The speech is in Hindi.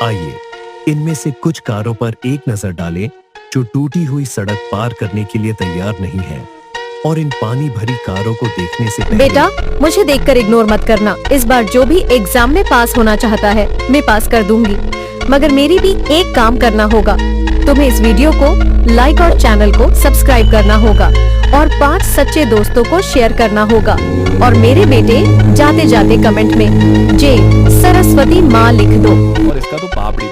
आइए इनमें से कुछ कारों पर एक नजर डालें जो टूटी हुई सड़क पार करने के लिए तैयार नहीं है और इन पानी भरी कारों को देखने से पहले बेटा, मुझे देखकर इग्नोर मत करना। इस बार जो भी एग्जाम में पास होना चाहता है मैं पास कर दूंगी, मगर मेरी भी एक काम करना होगा। तुम्हें इस वीडियो को लाइक और चैनल को सब्सक्राइब करना होगा और 5 सच्चे दोस्तों को शेयर करना होगा। और मेरे बेटे जाते जाते कमेंट में जय सरस्वती माँ लिख दो। और इसका तो पापड़ी